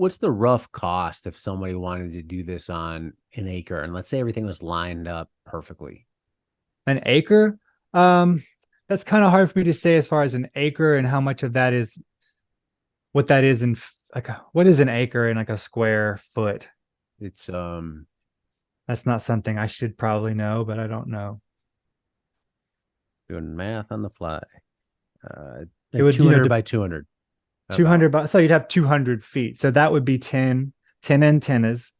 What's the rough cost if somebody wanted to do this on an acre? And let's say everything was lined up perfectly. An acre? Um, that's kind of hard for me to say as far as an acre and how much of that is what that is in what is an acre in like a square foot? It's That's not something I should probably know, but I don't know. doing math on the fly. Uh, It like would, 200 by 200 about. 200, so you'd have 200 feet. So that would be 10 antennas.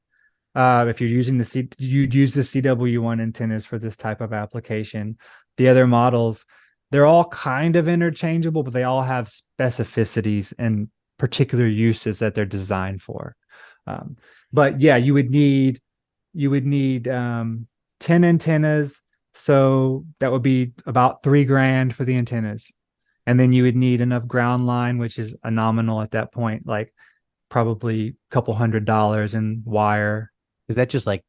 If you're using you'd use the CW1 antennas for this type of application. The other models, they're all kind of interchangeable, but they all have specificities and particular uses that they're designed for. Um, but yeah, you would need 10 antennas. So that would be about 3 grand for the antennas. And then you would need enough ground line, which is a nominal at that point, like probably a couple $100 in wire. Is that just like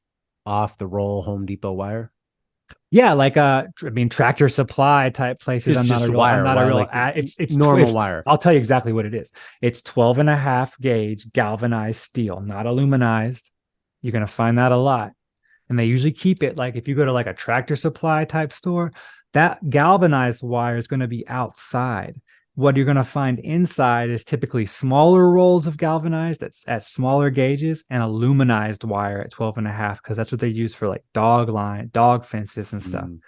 off the roll Home Depot wire? Yeah, like I mean Tractor Supply type places. Just just I'm wire, not a wire real like it's normal twist. wire. I'll tell you exactly what it is. It's 12 and a half gauge galvanized steel, not aluminized. You're gonna find that a lot. And they usually keep it like if you go to like a Tractor Supply type store, that galvanized wire is going to be outside. What you're going to find inside is typically smaller rolls of galvanized at smaller gauges and aluminized wire at 12 and a half, because that's what they use for like dog fences and stuff. Mm.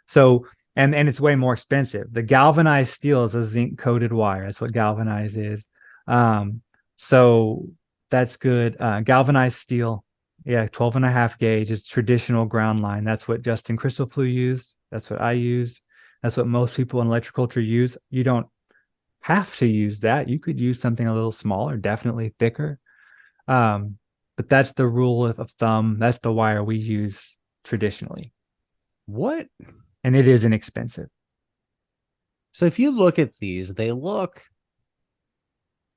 So, and it's way more expensive. The galvanized steel is a zinc coated wire. That's what galvanized is. So that's good. Galvanized steel, yeah, 12 and a half gauge is traditional ground line. That's what Justin Crystal Flew used. That's what I use. That's what most people in electroculture use. You don't have to use that. You could use something a little smaller, definitely thicker. Um, but that's the rule of thumb. That's the wire we use traditionally. What? And it is inexpensive. So if you look at these,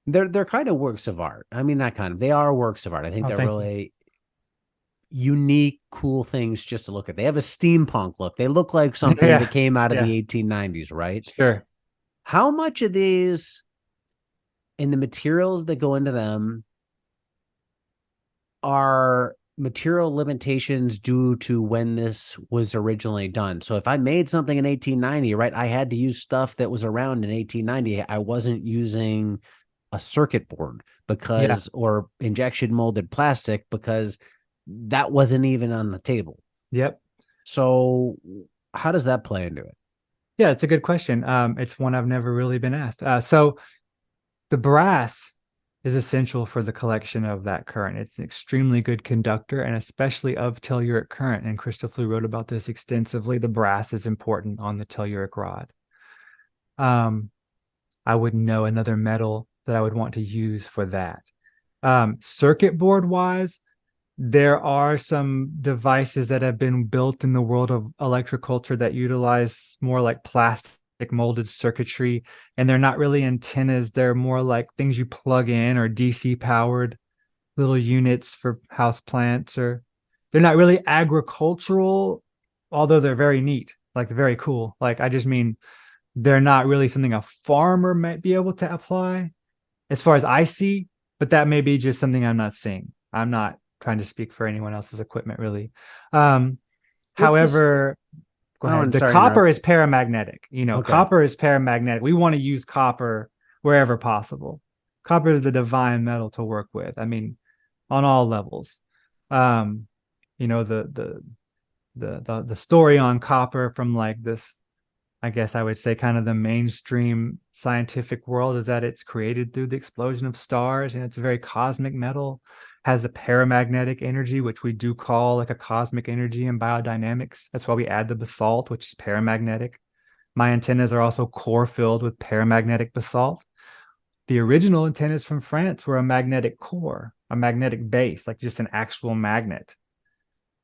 they're kind of works of art. I mean, not kind of. They are works of art. I think Oh, they're thank you. really unique, cool things just to look at. They have a steampunk look. They look like something Yeah, that came out of yeah, the 1890s, right? sure. How much of these and the materials that go into them are material limitations due to when this was originally done? So if I made something in 1890, right, I had to use stuff that was around in 1890. I wasn't using a circuit board Yeah. because, or injection molded plastic, because that wasn't even on the table. Yep. So how does that play into it? Yeah, it's a good question. It's one I've never really been asked. So the brass is essential for the collection of that current. It's an extremely good conductor, and especially of telluric current. And Christopher wrote about this extensively. The brass is important on the telluric rod. Um, I wouldn't know another metal that I would want to use for that. Circuit board wise, there are some devices that have been built in the world of electroculture that utilize more like plastic molded circuitry, and they're not really antennas. They're more like things you plug in or DC powered little units for house plants, or they're not really agricultural, although they're very neat, like very cool. Like I just mean they're not really something a farmer might be able to apply as far as I see, but that may be just something I'm not seeing. I'm not trying to speak for anyone else's equipment, really. Um, What's this? However, go Oh, ahead. and The sorry to copper interrupt. is paramagnetic. Okay. Copper is paramagnetic. We want to use copper wherever possible. Copper is the divine metal to work with. I mean, on all levels. Um, the story on copper from like this, I guess I would say, kind of the mainstream scientific world is that it's created through the explosion of stars, and it's a very cosmic metal, has a paramagnetic energy, which we do call like a cosmic energy in biodynamics. That's why we add the basalt, which is paramagnetic. My antennas are also core filled with paramagnetic basalt. The original antennas from France were a magnetic core, a magnetic base, like just an actual magnet.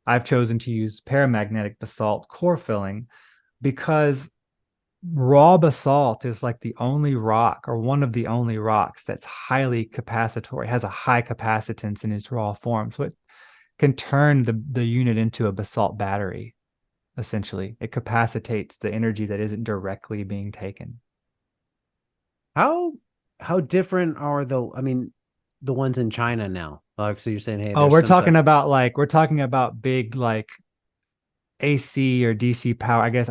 I've chosen to use paramagnetic basalt core filling because raw basalt is like the only rock or one of the only rocks that's highly capacitory, has a high capacitance in its raw form. So it can turn the unit into a basalt battery, essentially. It capacitates the energy that isn't directly being taken. How how different are the? I mean, the ones in China now. Like, so you're saying, hey, Oh, there's some sort we're talking about big like AC or DC power, I guess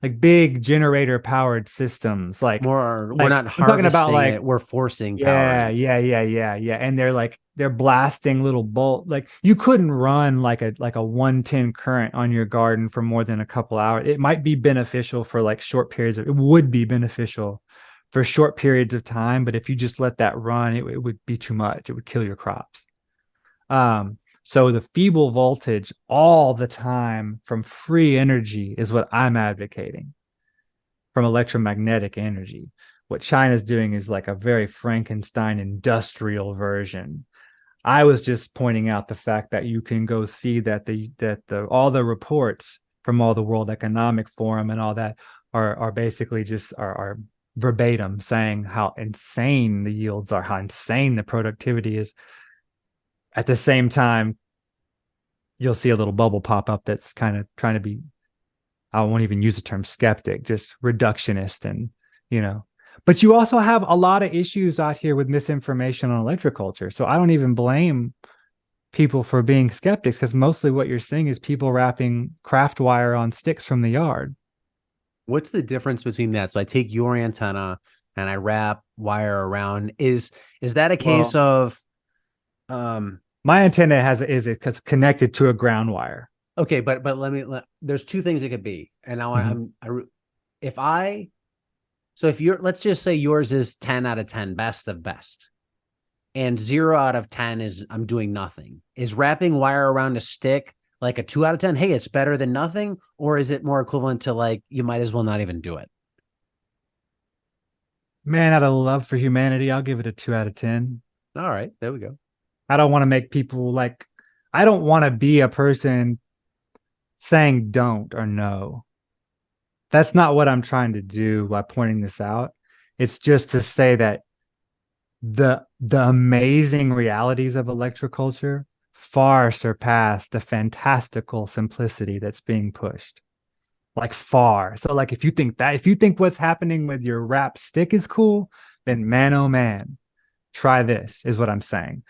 like big generator powered systems. more, we're Like not I'm talking about harvesting like it, we're forcing power yeah, in. yeah. And they're like they're blasting little bolt. Like you couldn't run like a 110 current on your garden for more than a couple hours. It might be beneficial for like short periods it would be beneficial for short periods of time, but if you just let that run, it would be too much. It would kill your crops. So the feeble voltage all the time from free energy is what I'm advocating from electromagnetic energy. What China's doing is like a very Frankenstein industrial version. I was just pointing out the fact that you can go see that the all the reports from all the World Economic Forum and all that are basically just are verbatim saying how insane the yields are, how insane the productivity is. At the same time, you'll see a little bubble pop up that's kind of trying to be, I won't even use the term skeptic, just reductionist and, you know. But you also have a lot of issues out here with misinformation on electroculture. So I don't even blame people for being skeptics because mostly what you're seeing is people wrapping craft wire on sticks from the yard. What's the difference between that? So I take your antenna and I wrap wire around. Is that a case Well, of um my antenna is connected to a ground wire. okay, but there's two things it could be. And now Mm-hmm. if I so if you're, let's just say yours is 10 out of 10, best of best, and 0 out of 10 is I'm doing nothing. Is wrapping wire around a stick like a 2 out of 10? Hey, it's better than nothing, or is it more equivalent to like you might as well not even do it? Man, out of love for humanity, I'll give it a 2 out of 10. All right, there we go. I don't want to make people like, I don't want to be a person saying don't or no. That's not what I'm trying to do by pointing this out. It's just to say that the amazing realities of electroculture far surpass the fantastical simplicity that's being pushed. Like far. So like if you think what's happening with your wrap stick is cool, then man oh man, try this is what I'm saying.